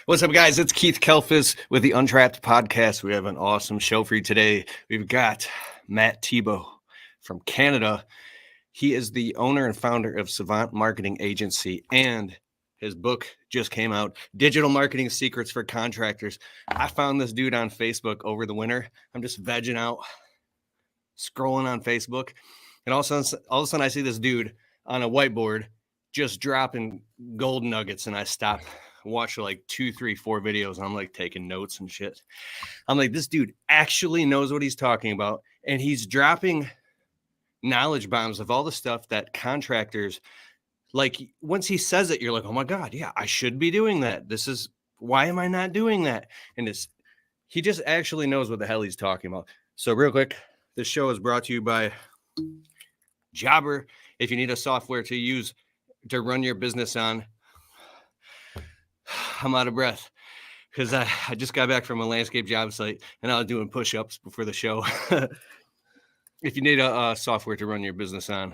What's up, guys? It's Keith Kalfas with the Untrapped podcast. We have an awesome show for you today. We've got Matt Thibeau from Canada. He is the owner and founder of Savant Marketing Agency, and his book just came out, Digital Marketing Secrets for Contractors. I found this dude on Facebook over the winter. I'm just vegging out, scrolling on Facebook, and all of a sudden I see this dude on a whiteboard just dropping gold nuggets, and I stop. Watch like 2, 3, 4 videos. And I'm like taking notes and shit. I'm like, this dude actually knows what he's talking about. And he's dropping knowledge bombs of all the stuff that contractors, like once he says it, you're like, oh my God, yeah, I should be doing that. Why am I not doing that? And he just actually knows what the hell he's talking about. So real quick, this show is brought to you by Jobber. If you need a software to use to run your business on, I'm out of breath because I just got back from a landscape job site and I was doing push-ups before the show. If you need a software to run your business on,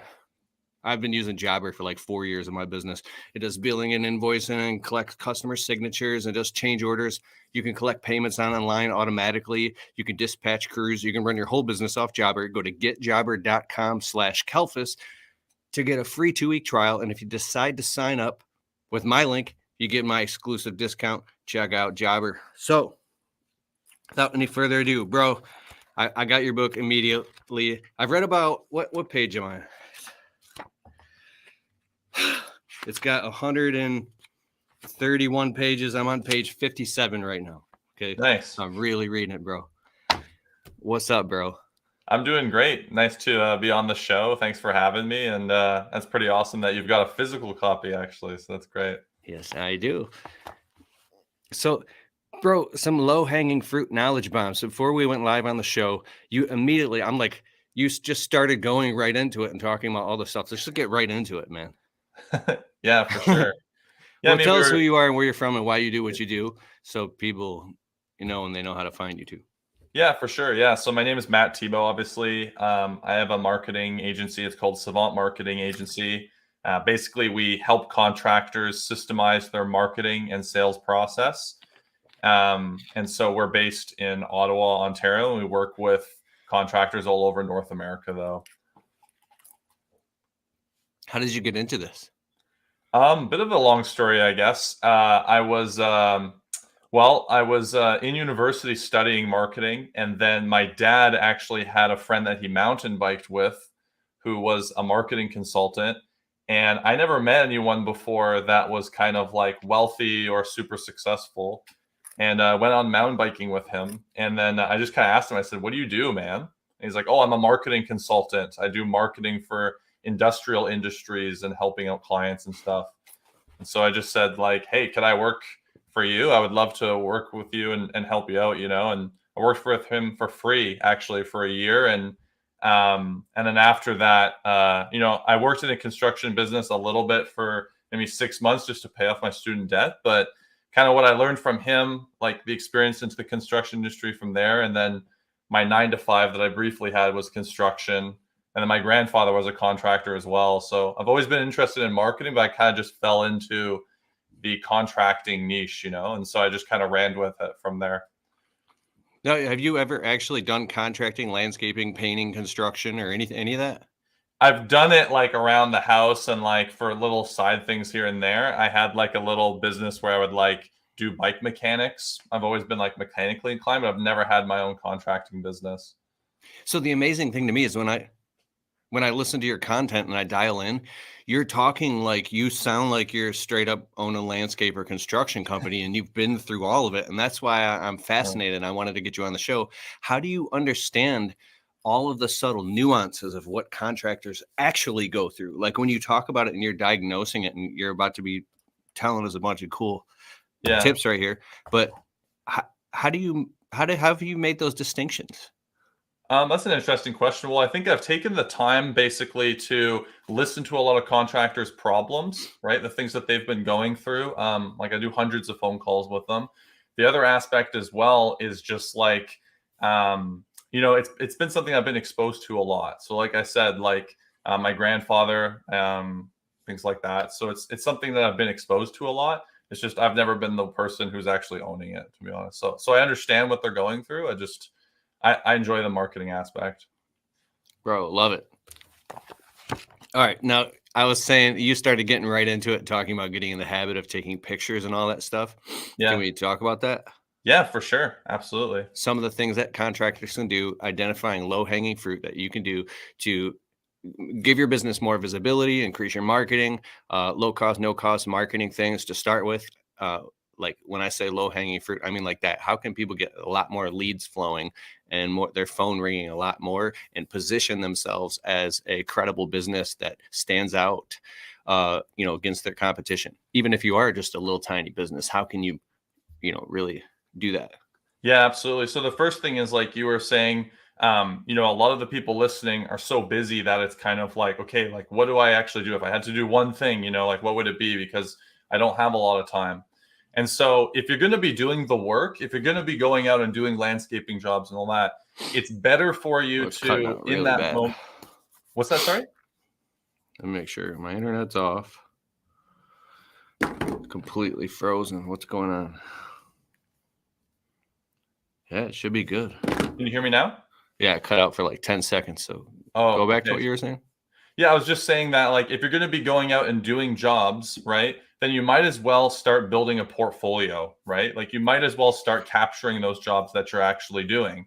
I've been using Jobber for like 4 years of my business. It does billing and invoicing and collects customer signatures and does change orders. You can collect payments online automatically. You can dispatch crews. You can run your whole business off Jobber. Go to getjobber.com/Kalfas to get a free 2-week trial. And if you decide to sign up with my link, you get my exclusive discount. Check out Jobber. So without any further ado, bro, I got your book immediately. I've read about, what page am I? It's got 131 pages. I'm on page 57 right now. Okay. Nice. I'm really reading it, bro. What's up, bro? I'm doing great. Nice to be on the show. Thanks for having me. And that's pretty awesome that you've got a physical copy, actually. So that's great. Yes, I do. So, bro, some low-hanging fruit knowledge bombs. So before we went live on the show, you just started going right into it and talking about all the stuff. Let's just get right into it, man. Yeah, for sure. Yeah, Well, tell us who you are and where you're from and why you do what you do, so people, and they know how to find you too. Yeah, for sure. Yeah. So my name is Matt Thibeau, obviously. I have a marketing agency. It's called Savant Marketing Agency. Basically, we help contractors systemize their marketing and sales process. And so we're based in Ottawa, Ontario, and we work with contractors all over North America, though. How did you get into this? Bit of a long story, I guess. I was in university studying marketing, and then my dad actually had a friend that he mountain biked with who was a marketing consultant. And I never met anyone before that was kind of like wealthy or super successful. And I went on mountain biking with him. And then I just kind of asked him, I said, what do you do, man? And he's like, oh, I'm a marketing consultant. I do marketing for industrial industries and helping out clients and stuff. And so I just said like, hey, could I work for you? I would love to work with you and help you out, and I worked with him for free actually for a year. And then after that, I worked in a construction business a little bit for maybe 6 months just to pay off my student debt. But kind of what I learned from him, like the experience into the construction industry from there. And then my 9-to-5 that I briefly had was construction. And then my grandfather was a contractor as well. So I've always been interested in marketing, but I kind of just fell into the contracting niche, and so I just kind of ran with it from there. Now, have you ever actually done contracting, landscaping, painting, construction, or any of that? I've done it like around the house and like for little side things here and there. I had like a little business where I would like do bike mechanics. I've always been like mechanically inclined, but I've never had my own contracting business. So the amazing thing to me is when I listen to your content and I dial in, you're talking like you sound like you're straight up own a landscape or construction company and you've been through all of it. And that's why I'm fascinated. I wanted to get you on the show. How do you understand all of the subtle nuances of what contractors actually go through? Like when you talk about it and you're diagnosing it and you're about to be telling us a bunch of cool tips right here. But how have you made those distinctions? That's an interesting question. Well, I think I've taken the time basically to listen to a lot of contractors' problems, right? The things that they've been going through. Like I do hundreds of phone calls with them. The other aspect as well is just like, it's been something I've been exposed to a lot. So like I said, like my grandfather, things like that. So it's something that I've been exposed to a lot. It's just I've never been the person who's actually owning it, to be honest. So I understand what they're going through. I enjoy the marketing aspect. Bro, love it. All right. Now, I was saying you started getting right into it, talking about getting in the habit of taking pictures and all that stuff. Yeah. Can we talk about that? Yeah, for sure. Absolutely. Some of the things that contractors can do, identifying low-hanging fruit that you can do to give your business more visibility, increase your marketing, low cost, no cost marketing things to start with. Like when I say low hanging fruit, I mean like that. How can people get a lot more leads flowing and more their phone ringing a lot more and position themselves as a credible business that stands out, against their competition? Even if you are just a little tiny business, how can you, really do that? Yeah, absolutely. So the first thing is like you were saying, a lot of the people listening are so busy that it's kind of like, okay, like what do I actually do? If I had to do one thing, like what would it be? Because I don't have a lot of time. And so if you're going to be doing the work, if you're going to be going out and doing landscaping jobs and all that, it's better for you It's cutting to out in really that bad. moment. What's that? Sorry? Let me make sure my internet's off. Completely frozen. What's going on? Yeah, it should be good. Can you hear me now? Yeah, it cut out for like 10 seconds. So go back to Okay. what you were saying. Yeah, I was just saying that like if you're going to be going out and doing jobs, right? Then you might as well start building a portfolio, right? Like you might as well start capturing those jobs that you're actually doing.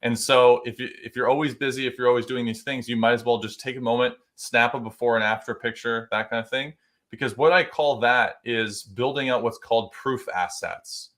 And so if you're always busy, if you're always doing these things, you might as well just take a moment, snap a before and after picture, that kind of thing. Because what I call that is building out what's called proof assets.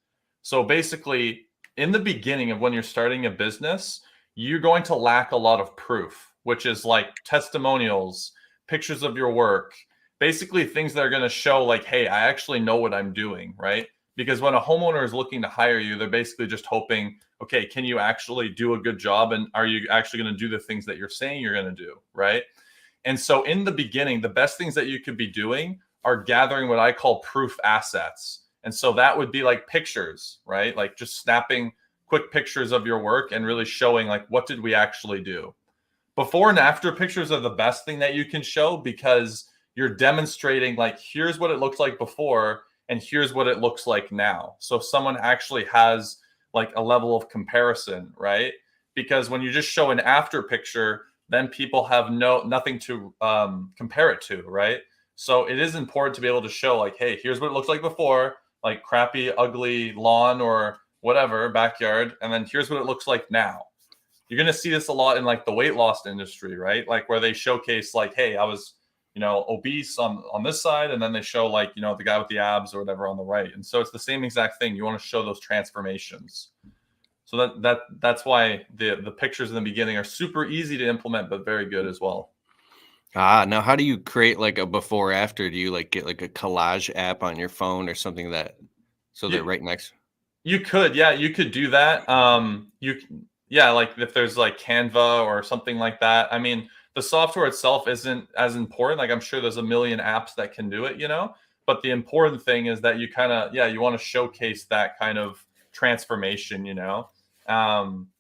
So basically, in the beginning of when you're starting a business, you're going to lack a lot of proof, which is like testimonials, pictures of your work, basically things that are going to show like, hey, I actually know what I'm doing, right? Because when a homeowner is looking to hire you, they're basically just hoping, okay, can you actually do a good job? And are you actually going to do the things that you're saying you're going to do, right? And so in the beginning, the best things that you could be doing are gathering what I call proof assets. And so that would be like pictures, right? Like just snapping quick pictures of your work and really showing like, what did we actually do? Before and after pictures are the best thing that you can show because you're demonstrating like, here's what it looked like before and here's what it looks like now. So someone actually has like a level of comparison, right? Because when you just show an after picture, then people have nothing to compare it to, right? So it is important to be able to show like, hey, here's what it looks like before, like crappy, ugly lawn or whatever backyard, and then here's what it looks like now. You're going to see this a lot in like the weight loss industry, right? Like where they showcase like, hey, I was, obese on this side, and then they show like, the guy with the abs or whatever on the right. And so it's the same exact thing. You want to show those transformations. So that's why the pictures in the beginning are super easy to implement, but very good as well. Now how do you create like a before after? Do you like get like a collage app on your phone or something they're right next? You could, yeah, you could do that. Like if there's like Canva or something like that. I mean, the software itself isn't as important. Like I'm sure there's a million apps that can do it, but the important thing is that you kind of, you want to showcase that kind of transformation,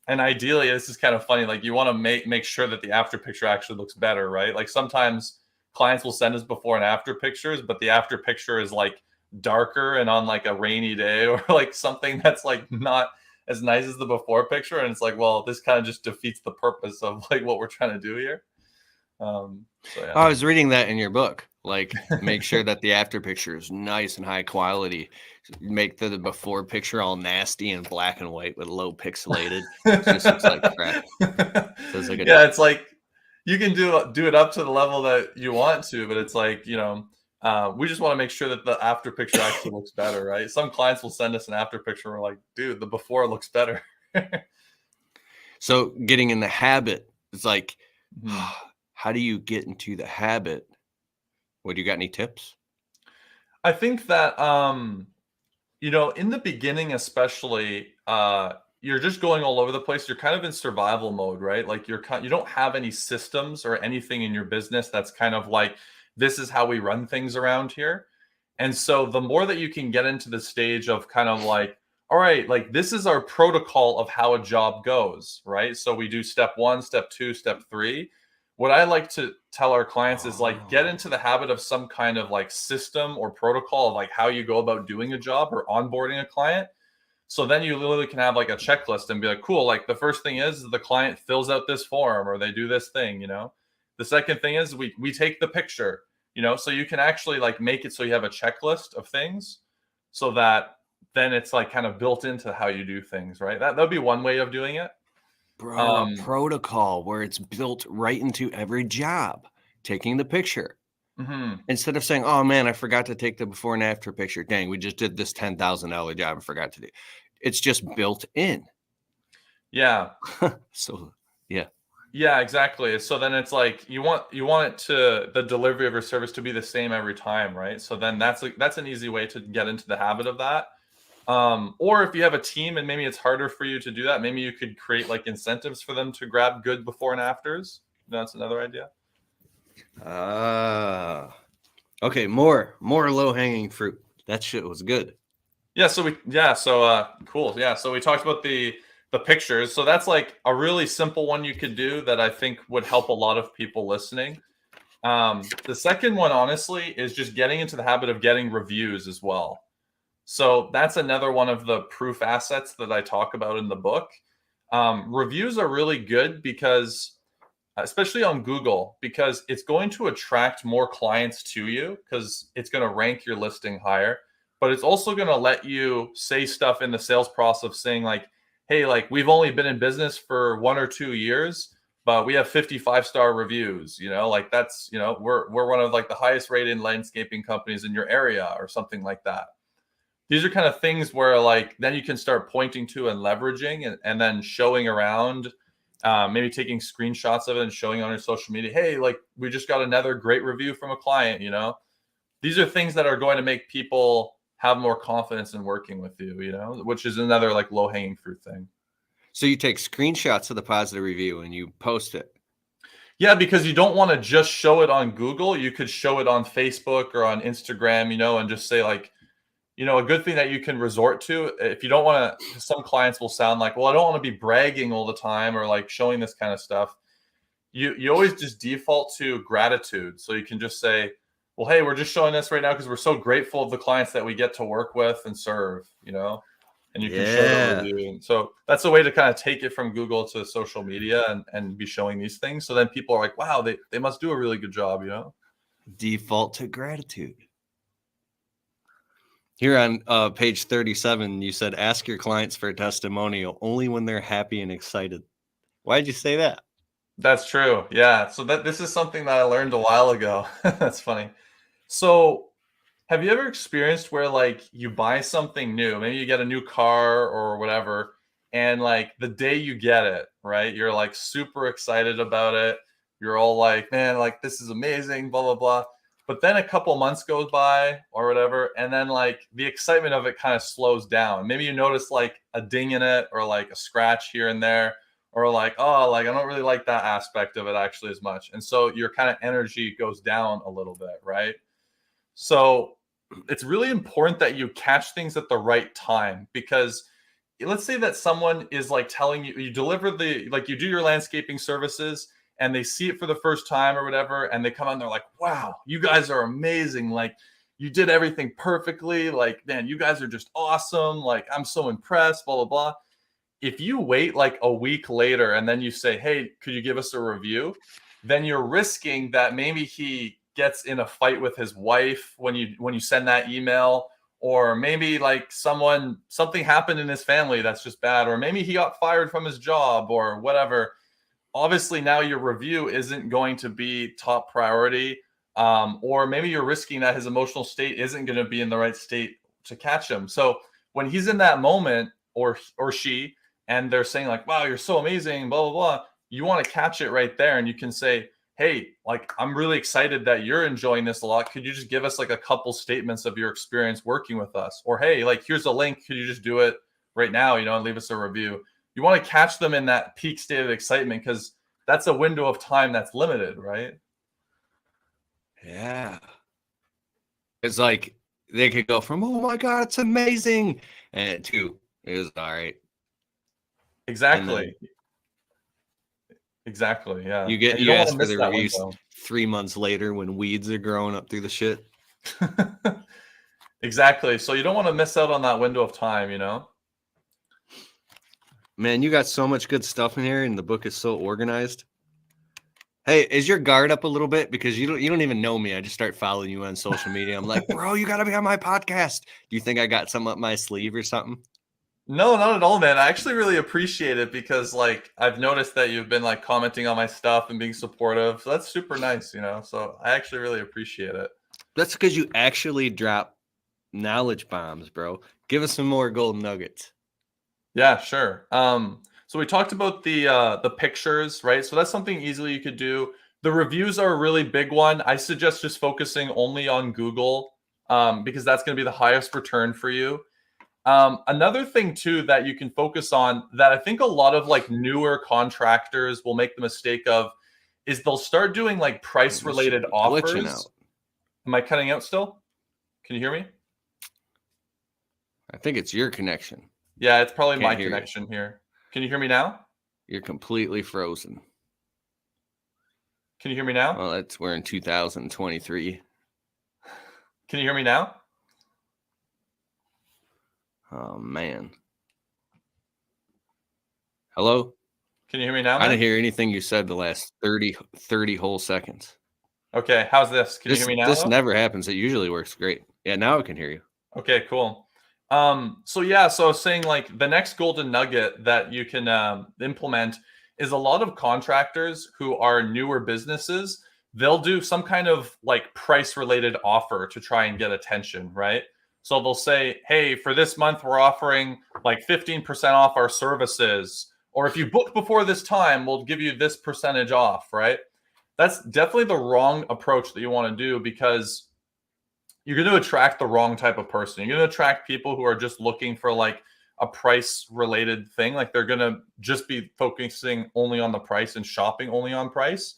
and ideally this is kind of funny. Like you want to make sure that the after picture actually looks better, right? Like sometimes clients will send us before and after pictures, but the after picture is like darker and on like a rainy day or like something that's like not as nice as the before picture, and it's like, well, this kind of just defeats the purpose of like what we're trying to do here. I was reading that in your book, like make sure that the after picture is nice and high quality, make the before picture all nasty and black and white with low pixelated. It just looks like crap. So it's like it's like you can do it up to the level that you want to, but it's like, we just want to make sure that the after picture actually looks better, right? Some clients will send us an after picture and we're like, dude, the before looks better. So getting in the habit, it's like, how do you get into the habit? What, do you got any tips? I think that, in the beginning, especially, you're just going all over the place. You're kind of in survival mode, right? Like you don't have any systems or anything in your business that's kind of like, this is how we run things around here. And so the more that you can get into the stage of kind of like, all right, like this is our protocol of how a job goes, right? So we do step 1, step 2, step 3. what I like to tell our clients is like, get Oh, into the habit of some kind of like system or protocol of like how you go about doing a job or onboarding a client. So then you literally can have like a checklist and be like, cool, like the first thing is the client fills out this form or they do this thing, you know. The second thing is we take the picture, you know, so you can actually like make it so you have a checklist of things so that then it's like kind of built into how you do things, right? That'd be one way of doing it. bro, a protocol where it's built right into every job, taking the picture. Mhm. Instead of saying, "Oh man, I forgot to take the before and after picture. Dang, we just did this $10,000 job and forgot to do." It's just built in. Yeah. So, yeah. Yeah, exactly. So then it's like you want it to the delivery of your service to be the same every time, right? So then that's an easy way to get into the habit of that. Or if you have a team and maybe it's harder for you to do that, maybe you could create like incentives for them to grab good before and afters. That's another idea. Okay, more low-hanging fruit. That shit was good. Yeah, so cool. Yeah, so we talked about the pictures. So that's like a really simple one you could do that I think would help a lot of people listening. The second one, honestly, is just getting into the habit of getting reviews as well. So that's another one of the proof assets that I talk about in the book. Reviews are really good because, especially on Google, because it's going to attract more clients to you because it's going to rank your listing higher. But it's also going to let you say stuff in the sales process saying, like, hey, like we've only been in business for 1 or 2 years, but we have 55-star reviews, you know, like that's, you know, we're one of like the highest rated landscaping companies in your area or something like that. These are kind of things where like then you can start pointing to and leveraging and then showing around, maybe taking screenshots of it and showing on your social media. Hey, like we just got another great review from a client. You know, these are things that are going to make people have more confidence in working with you. You know, which is another like low hanging fruit thing. So you take screenshots of the positive review and you post it. Yeah, because you don't want to just show it on Google. You could show it on Facebook or on Instagram, you know, and just say like, you know, a good thing that you can resort to if you don't want to, some clients will sound like, well, I don't want to be bragging all the time or like showing this kind of stuff. You always just default to gratitude. So you can just say, well, hey, we're just showing this right now because we're so grateful of the clients that we get to work with and serve, you know, and you can show the Yeah. review. And so that's a way to kind of take it from Google to social media and be showing these things. So then people are like, wow, they must do a really good job, you know? Default to gratitude. Here on page 37, you said, ask your clients for a testimonial only when they're happy and excited. Why'd you say that? That's true. Yeah. So this is something that I learned a while ago. That's funny. So have you ever experienced where like you buy something new, maybe you get a new car or whatever, and like the day you get it, right? You're like super excited about it. You're all like, man, like this is amazing, blah, blah, blah. But then a couple months goes by or whatever, and then like the excitement of it kind of slows down. Maybe you notice like a ding in it or like a scratch here and there, or like, oh, like I don't really like that aspect of it actually as much. And so your kind of energy goes down a little bit, right? So it's really important that you catch things at the right time because let's say that someone is like telling you, you deliver the, like you do your landscaping services and they see it for the first time or whatever. And they come on, they're like, wow, you guys are amazing. Like you did everything perfectly. Like, man, you guys are just awesome. Like, I'm so impressed, blah, blah, blah. If you wait like a week later and then you say, hey, could you give us a review? Then you're risking that maybe he gets in a fight with his wife when you send that email, or maybe like something happened in his family that's just bad, or maybe he got fired from his job or whatever. Obviously now your review isn't going to be top priority, or maybe you're risking that his emotional state isn't going to be in the right state to catch him. So when he's in that moment, or she, and they're saying like, wow, you're so amazing, blah, blah, blah, you want to catch it right there. And you can say, hey, like, I'm really excited that you're enjoying this a lot. Could you just give us like a couple statements of your experience working with us? Or, hey, like, here's a link. Could you just do it right now, you know, and leave us a review? You want to catch them in that peak state of excitement because that's a window of time that's limited, right? Yeah. It's like they could go from, oh my God, it's amazing, and to, it was all right. And then Exactly. Exactly. Yeah. You And you you don't want ask to for miss the that reviews window. 3 months later when weeds are growing up through the shit. Exactly. So you don't want to miss out on that window of time, you know? Man, you got so much good stuff in here, and the book is so organized. Hey, is your guard up a little bit? Because you don't even know me. I just start following you on social media. I'm like, bro, you gotta be on my podcast. Do you think I got some up my sleeve or something? No, not at all, man. I actually really appreciate it because like I've noticed that you've been like commenting on my stuff and being supportive. So that's super nice, you know. So I actually really appreciate it. That's because you actually drop knowledge bombs, bro. Give us some more golden nuggets. Yeah, sure. So we talked about the pictures, right? So that's something easily you could do. The reviews are a really big one. I suggest just focusing only on Google because that's going to be the highest return for you. Another thing too that you can focus on that I think a lot of like newer contractors will make the mistake of is they'll start doing like price This should related be glitching offers. out. Am I cutting out still? Can you hear me? I think it's your connection. Yeah, it's probably my Can't hear you. connection here. Can you hear me now? You're completely frozen. Can you hear me now? Well, we're in 2023. Can you hear me now? Oh man. Hello? Can you hear me now, I man? didn't hear anything you said the last 30 whole seconds. Okay, how's this? Can you hear me now? This never happens. It usually works great. Yeah, now I can hear you. Okay, cool. So yeah, so I was saying like the next golden nugget that you can implement is a lot of contractors who are newer businesses. They'll do some kind of like price related offer to try and get attention, right? So they'll say, hey, for this month, we're offering like 15% off our services. Or if you book before this time, we'll give you this percentage off, right? That's definitely the wrong approach that you want to do because you're going to attract the wrong type of person. You're going to attract people who are just looking for like a price related thing. Like they're going to just be focusing only on the price and shopping only on price.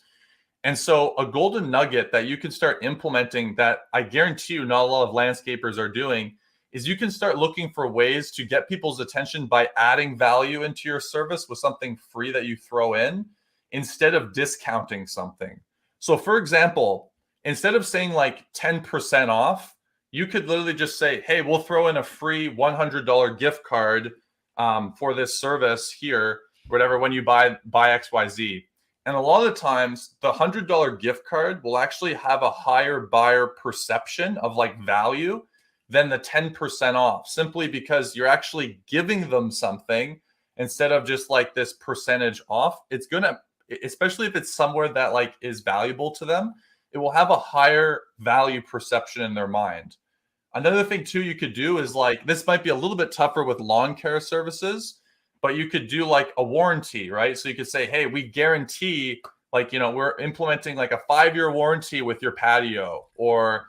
And so a golden nugget that you can start implementing that I guarantee you not a lot of landscapers are doing is you can start looking for ways to get people's attention by adding value into your service with something free that you throw in instead of discounting something. So for example, instead of saying like 10% off, you could literally just say, hey, we'll throw in a free $100 gift card for this service here, whatever, when you buy XYZ. And a lot of the times, the $100 gift card will actually have a higher buyer perception of like value than the 10% off, simply because you're actually giving them something instead of just like this percentage off. It's going to, especially if it's somewhere that like is valuable to them, it will have a higher value perception in their mind. Another thing too you could do is like, this might be a little bit tougher with lawn care services, but you could do like a warranty, right? So you could say, hey, we guarantee, like, you know, we're implementing like a 5-year warranty with your patio. Or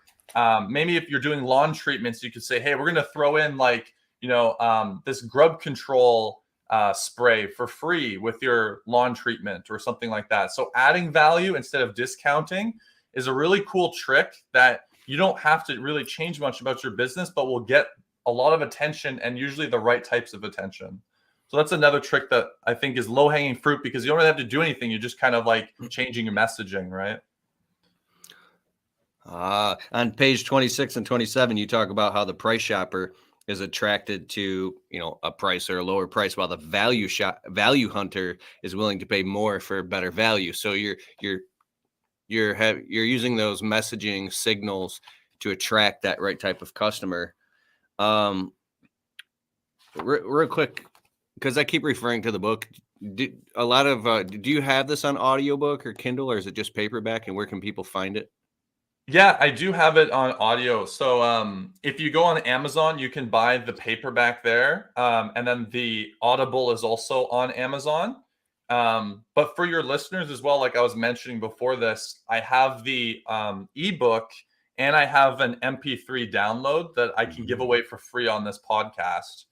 maybe if you're doing lawn treatments, you could say, hey, we're going to throw in like, you know, this grub control spray for free with your lawn treatment or something like that. So adding value instead of discounting is a really cool trick that you don't have to really change much about your business, but will get a lot of attention and usually the right types of attention. So that's another trick that I think is low hanging fruit because you don't really have to do anything. You're just kind of like changing your messaging, right? On page 26 and 27, you talk about how the price shopper is attracted to, you know, a price or a lower price, while the value hunter is willing to pay more for better value. So you're using those messaging signals to attract that right type of customer. Real quick, because I keep referring to the book. Do you have this on audiobook or Kindle, or is it just paperback? And where can people find it? Yeah, I do have it on audio. So if you go on Amazon, you can buy the paperback there. And then the Audible is also on Amazon. But for your listeners as well, like I was mentioning before this, I have the ebook and I have an MP3 download that I can give away for free on this podcast.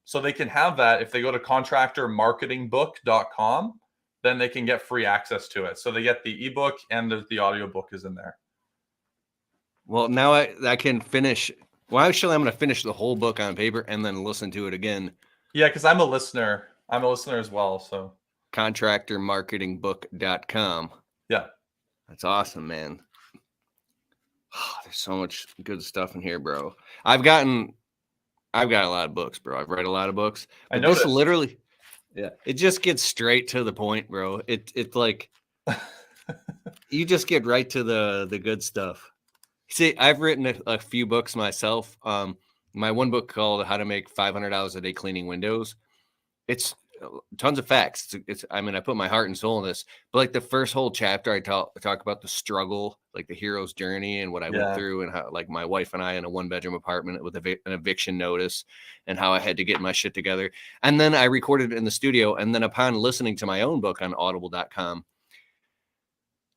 So they can have that if they go to contractormarketingbook.com, then they can get free access to it. So they get the ebook and the audiobook is in there. Well, now I can finish. Well, actually, I'm going to finish the whole book on paper and then listen to it again. Yeah, because I'm a listener. I'm a listener as well. So contractormarketingbook.com. Yeah. That's awesome, man. Oh, there's so much good stuff in here, bro. I've got a lot of books, bro. I've read a lot of books, I but this noticed. literally, yeah, it just gets straight to the point, bro. It's like you just get right to the good stuff. See, I've written a few books myself. My one book called "How to Make $500 a Day Cleaning Windows." It's tons of facts. I mean, I put my heart and soul in this, but like the first whole chapter, I talk about the struggle, like the hero's journey and what I went through, and how, like, my wife and I in a 1-bedroom apartment with an eviction notice, and how I had to get my shit together. And then I recorded it in the studio. And then upon listening to my own book on audible.com,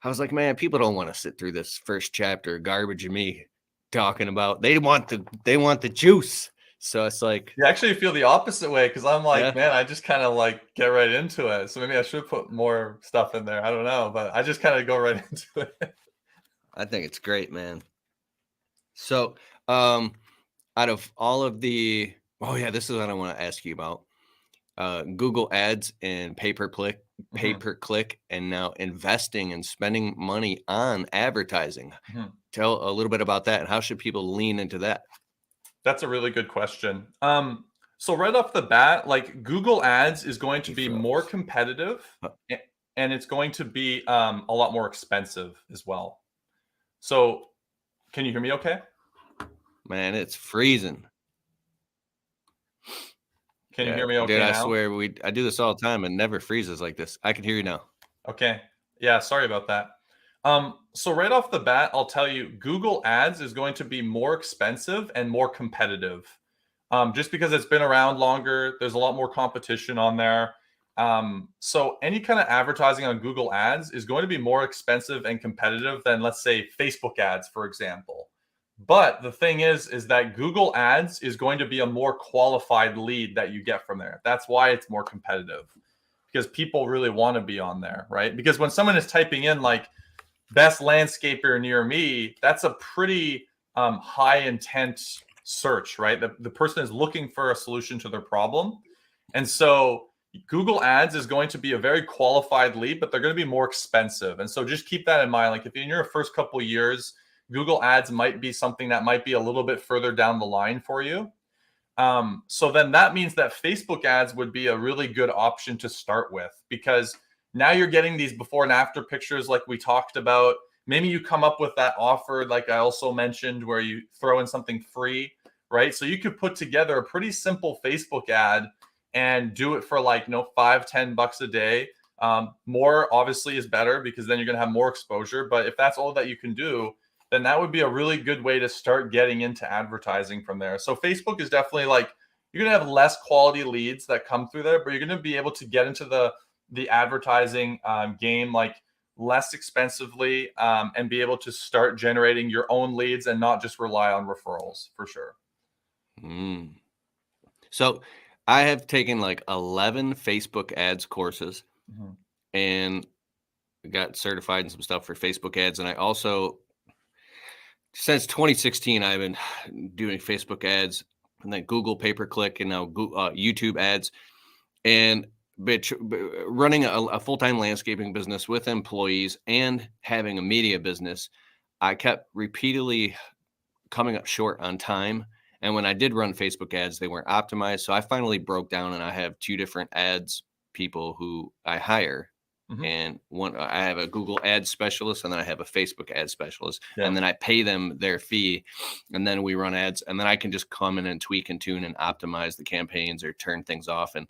I was like, man, people don't want to sit through this first chapter garbage of me talking about, they want the juice. So it's like, You actually feel the opposite way, because I'm like, yeah, man, I just kind of like get right into it. So maybe I should put more stuff in there. I don't know, but I just kind of go right into it. I think it's great, man. So, out of all of the, oh yeah, this is what I want to ask you about. Google Ads and pay-per-click, and now investing and spending money on advertising. Tell a little bit about that, and how should people lean into that? That's a really good question. So right off the bat, like, Google Ads is going to be more competitive, and it's going to be a lot more expensive as well. So, can you hear me okay? Man, it's freezing. Can you hear me okay dude, I now? swear I do this all the time and never freezes like this. I can hear you now. Okay. Yeah, sorry about that. So right off the bat, I'll tell you, Google Ads is going to be more expensive and more competitive. Just because it's been around longer, there's a lot more competition on there. So any kind of advertising on Google Ads is going to be more expensive and competitive than, let's say, Facebook ads, for example. But the thing is that Google Ads is going to be a more qualified lead that you get from there. That's why it's more competitive, because people really want to be on there, right? Because when someone is typing in like best landscaper near me, that's a pretty high intent search, right? The person is looking for a solution to their problem. And so Google Ads is going to be a very qualified lead, but they're going to be more expensive. And so just keep that in mind. Like, if in your first couple of years, Google Ads might be something that might be a little bit further down the line for you. So then that means that Facebook ads would be a really good option to start with, because now you're getting these before and after pictures like we talked about. Maybe you come up with that offer, like I also mentioned, where you throw in something free, right? So you could put together a pretty simple Facebook ad and do it for like, $5-10 a day. More obviously is better, because then you're going to have more exposure. But if that's all that you can do, then that would be a really good way to start getting into advertising from there. So Facebook is definitely, like, you're going to have less quality leads that come through there, but you're going to be able to get into the advertising game like less expensively, and be able to start generating your own leads and not just rely on referrals, for sure. So I have taken like 11 Facebook ads courses, and got certified in some stuff for Facebook ads. And I also, since 2016, I've been doing Facebook ads, and then Google pay-per-click, and now YouTube ads, and running a full-time landscaping business with employees and having a media business. I kept repeatedly coming up short on time. And when I did run Facebook ads, they weren't optimized. So I finally broke down, and I have 2 different ads people who I hire. And one, I have a Google ad specialist, and then I have a Facebook ad specialist, and then I pay them their fee, and then we run ads, and then I can just come in and tweak and tune and optimize the campaigns or turn things off, and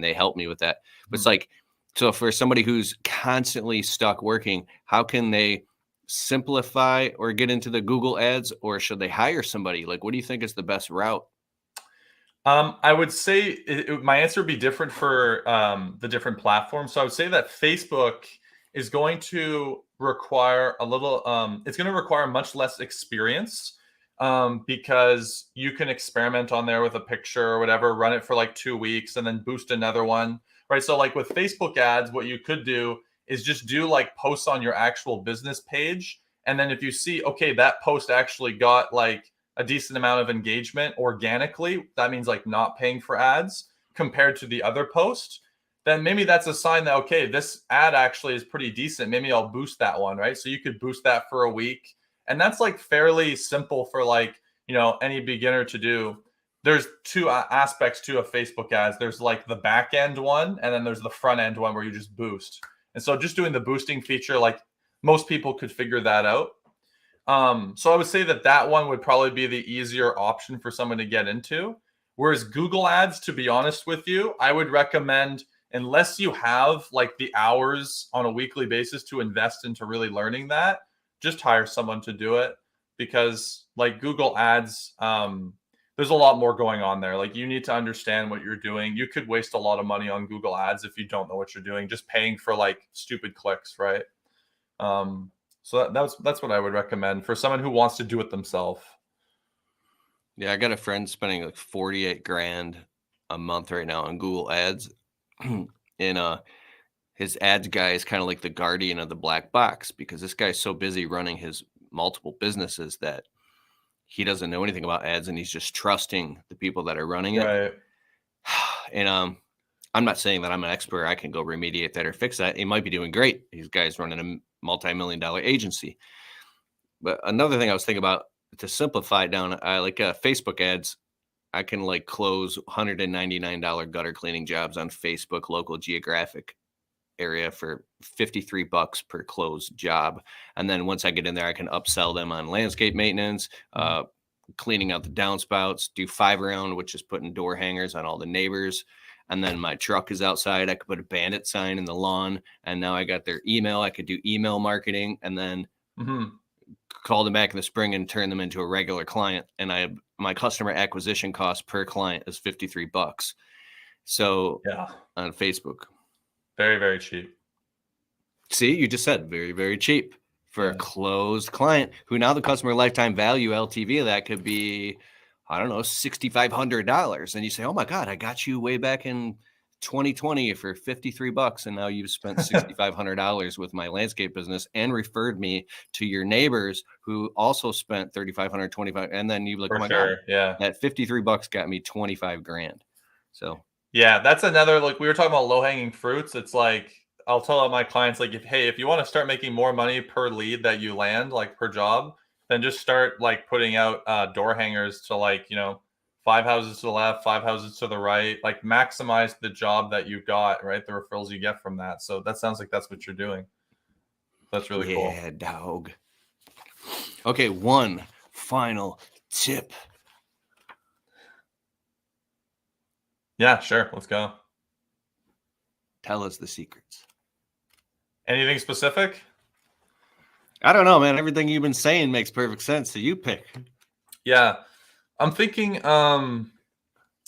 they help me with that. But it's like, so for somebody who's constantly stuck working, how can they simplify or get into the Google ads, or should they hire somebody? Like, what do you think is the best route? I would say my answer would be different for the different platforms. So I would say that Facebook is going to require a little, it's going to require much less experience, because you can experiment on there with a picture or whatever, run it for like 2 weeks, and then boost another one, right? So like with Facebook ads, what you could do is just do like posts on your actual business page. And then if you see, okay, that post actually got like a decent amount of engagement organically, that means like not paying for ads compared to the other post, then maybe that's a sign that, okay, this ad actually is pretty decent. Maybe I'll boost that one, right? So you could boost that for a week. And that's like fairly simple for like, any beginner to do. There's two aspects to a Facebook ads. There's like the back end one, and then there's the front end one where you just boost. And so just doing the boosting feature, like most people could figure that out. So I would say that one would probably be the easier option for someone to get into. Whereas Google ads, to be honest with you, I would recommend, unless you have like the hours on a weekly basis to invest into really learning that, just hire someone to do it, because like Google ads, there's a lot more going on there. Like you need to understand what you're doing. You could waste a lot of money on Google ads if you don't know what you're doing, just paying for like stupid clicks, right? So that's what I would recommend for someone who wants to do it themselves. Yeah, I got a friend spending like 48 grand a month right now on Google ads. And his ads guy is kind of like the guardian of the black box, because this guy's so busy running his multiple businesses that he doesn't know anything about ads, and he's just trusting the people that are running it. Right. And I'm not saying that I'm an expert. I can go remediate that or fix that. He might be doing great. These guys running a multi-million-dollar agency. But another thing I was thinking about, to simplify it down, I like Facebook ads. I can like close $199 gutter cleaning jobs on Facebook local geographic area for $53 per closed job. And then once I get in there, I can upsell them on landscape maintenance, cleaning out the downspouts, do 5 round, which is putting door hangers on all the neighbors. And then my truck is outside. I could put a bandit sign in the lawn. And now I got their email. I could do email marketing, and then call them back in the spring and turn them into a regular client. And my customer acquisition cost per client is $53. So yeah, on Facebook. Very, very cheap. See, you just said very, very cheap for a closed client, who now the customer lifetime value LTV of that could be, I don't know, $6,500. And you say, oh my God, I got you way back in 2020 for $53. And now you've spent $6,500 with my landscape business and referred me to your neighbors who also spent $3,500, $25. And then you look, for oh my sure. God, Yeah, that $53 got me 25 grand. So yeah, that's another, like we were talking about low hanging fruits. It's like, I'll tell my clients, like, if you want to start making more money per lead that you land, like per job, then just start like putting out door hangers to like, 5 houses to the left, 5 houses to the right, like maximize the job that you got, right? The referrals you get from that. So that sounds like that's what you're doing. That's really cool. Yeah, dog. Okay, one final tip. Yeah, sure. Let's go. Tell us the secrets. Anything specific? I don't know, man. Everything you've been saying makes perfect sense. So you pick. Yeah. I'm thinking,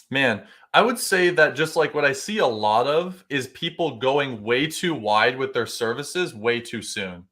man, I would say that just like what I see a lot of is people going way too wide with their services way too soon.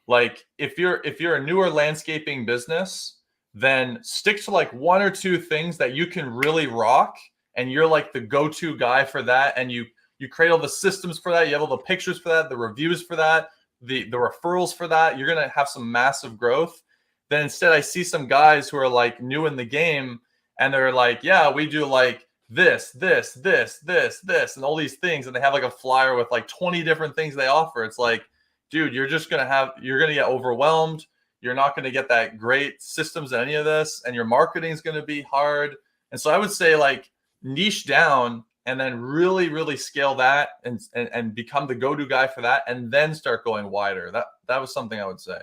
Like if you're a newer landscaping business, then stick to like 1 or 2 things that you can really rock, and you're like the go-to guy for that, and you create all the systems for that, you have all the pictures for that, the reviews for that, the referrals for that. You're going to have some massive growth. Then instead I see some guys who are like new in the game, and they're like, yeah, we do like this, and all these things, and they have like a flyer with like 20 different things they offer. It's like, dude, you're going to get overwhelmed. You're not going to get that great systems in any of this, and your marketing is going to be hard. And so I would say like niche down, and then really, really scale that and become the go-to guy for that, and then start going wider. That was something I would say.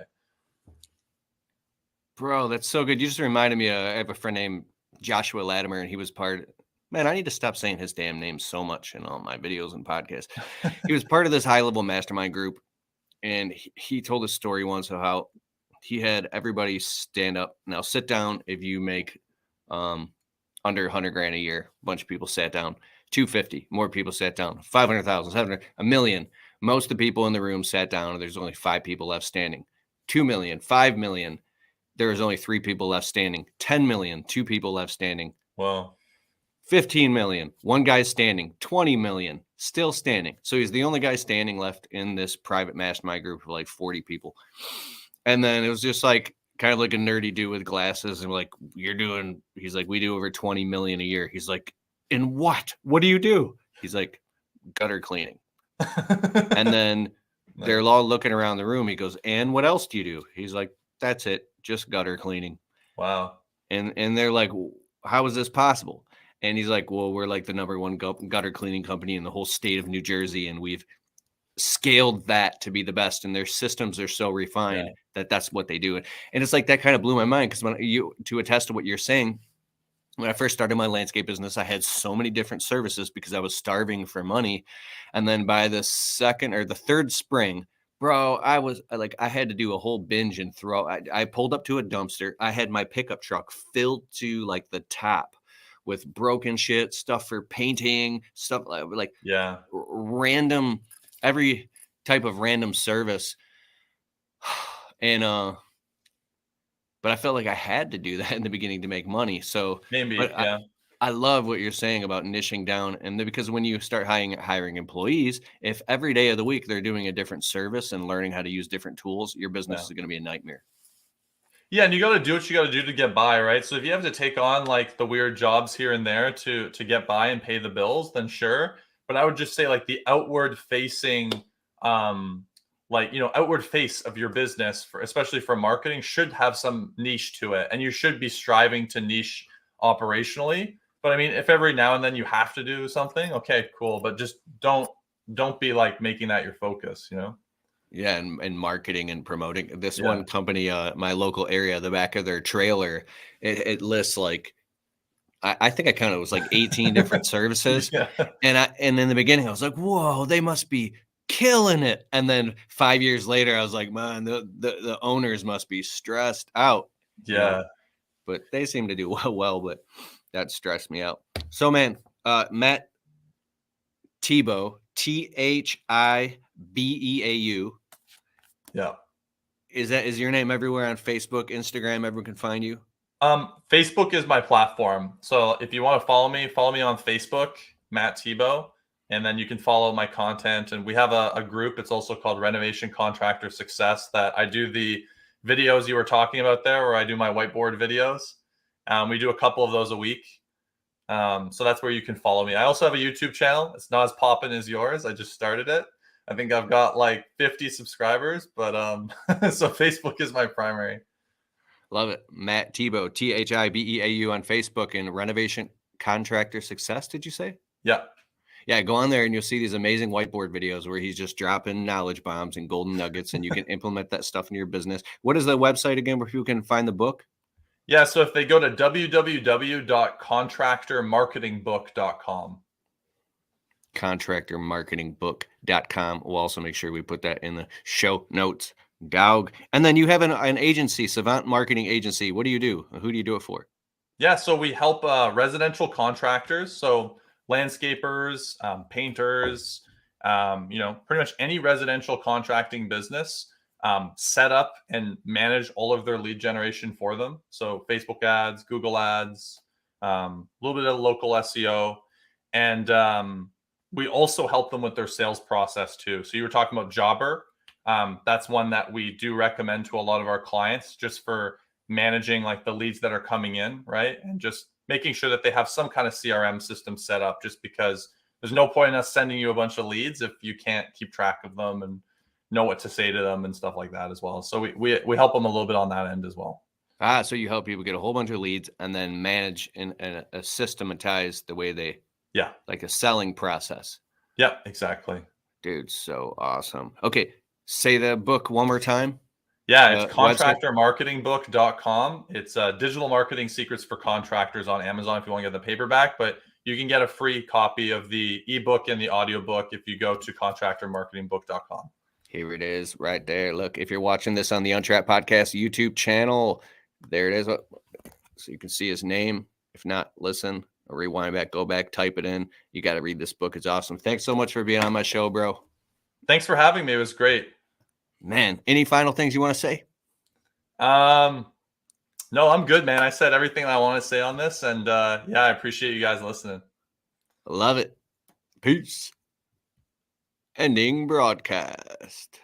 Bro, that's so good. You just reminded me, I have a friend named Joshua Latimer, and he was man, I need to stop saying his damn name so much in all my videos and podcasts. He was part of this high-level mastermind group, and he told a story once of how he had everybody stand up. Now, sit down if you make under 100 grand a year. A bunch of people sat down. 250, more people sat down. 500,000, 700, a million. Most of the people in the room sat down, and there's only 5 people left standing. 2 million, 5 million. There was only 3 people left standing. 10 million, 2 people left standing. Wow. 15 million, 1 guy standing. 20 million, still standing. So he's the only guy standing left in this private mastermind group of like 40 people. And then it was just like kind of like a nerdy dude with glasses, and like, he's like, we do over 20 million a year. He's like, in what? What do you do? He's like, gutter cleaning. And then they're all looking around the room. He goes, and what else do you do? He's like, that's it, just gutter cleaning. Wow. And they're like, how is this possible? And he's like, well, we're like the number one gutter cleaning company in the whole state of New Jersey, and we've scaled that to be the best, and their systems are so refined that that's what they do. And it's like that kind of blew my mind, because when you, to attest to what you're saying, when I first started my landscape business, I had so many different services because I was starving for money. And then by the second or the third spring, bro, I was like, I had to do a whole binge and throw. I pulled up to a dumpster. I had my pickup truck filled to like the top with broken shit, stuff for painting, stuff like random, every type of random service. And but I felt like I had to do that in the beginning to make money. So I love what you're saying about niching down. And because when you start hiring employees, if every day of the week they're doing a different service and learning how to use different tools, your business is going to be a nightmare. Yeah, and you got to do what you got to do to get by, right? So if you have to take on like the weird jobs here and there to get by and pay the bills, then sure. But I would just say like the outward facing outward face of your business, for especially for marketing, should have some niche to it, and you should be striving to niche operationally. But I mean, if every now and then you have to do something, okay, cool, but just don't be like making that your focus, you know? Yeah, and marketing and promoting. This one company, my local area, the back of their trailer, it lists like, I think I counted, it was like 18 different services. And in the beginning I was like, whoa, they must be killing it. And then 5 years later, I was like, man, the owners must be stressed out. You know? But they seem to do well, but that stressed me out. So man, Matt Thibeau, Thibeau. Yeah. Is your name everywhere on Facebook, Instagram? Everyone can find you. Facebook is my platform. So if you want to follow me on Facebook, Matt Thibeau, and then you can follow my content. And we have a group. It's also called Renovation Contractor Success, that I do the videos you were talking about there, where I do my whiteboard videos. We do a couple of those a week. So that's where you can follow me. I also have a YouTube channel. It's not as poppin' as yours. I just started it. I think I've got like 50 subscribers, but so Facebook is my primary. Love it. Matt Thibeau, Thibeau on Facebook, and Renovation Contractor Success, did you say? Yeah. Yeah, go on there and you'll see these amazing whiteboard videos where he's just dropping knowledge bombs and golden nuggets, and you can implement that stuff in your business. What is the website again where people can find the book? Yeah, so if they go to www.contractormarketingbook.com. Contractormarketingbook.com. We'll also make sure we put that in the show notes. Dog. And then you have an agency, Savant Marketing Agency. What do you do? Who do you do it for? Yeah, so we help residential contractors, so landscapers, painters, pretty much any residential contracting business, set up and manage all of their lead generation for them. So Facebook ads, Google ads, a little bit of local SEO, and we also help them with their sales process too. So you were talking about Jobber. That's one that we do recommend to a lot of our clients, just for managing like the leads that are coming in, right? And just making sure that they have some kind of CRM system set up, just because there's no point in us sending you a bunch of leads if you can't keep track of them and know what to say to them and stuff like that as well. So we help them a little bit on that end as well. So you help people get a whole bunch of leads and then manage and systematize the way they, like a selling process. Yeah, exactly. Dude, so awesome. Okay. Say the book one more time. Yeah, it's contractormarketingbook.com. It's digital marketing secrets for contractors on Amazon if you want to get the paperback, but you can get a free copy of the ebook and the audiobook if you go to contractormarketingbook.com. Here it is right there. Look, if you're watching this on the Untrapped Podcast YouTube channel, there it is. So you can see his name. If not, listen, or rewind back, go back, type it in. You got to read this book. It's awesome. Thanks so much for being on my show, bro. Thanks for having me. It was great. Man, any final things you want to say? No, I'm good, man. I said everything I want to say on this, and I appreciate you guys listening. Love it. Peace. Ending broadcast.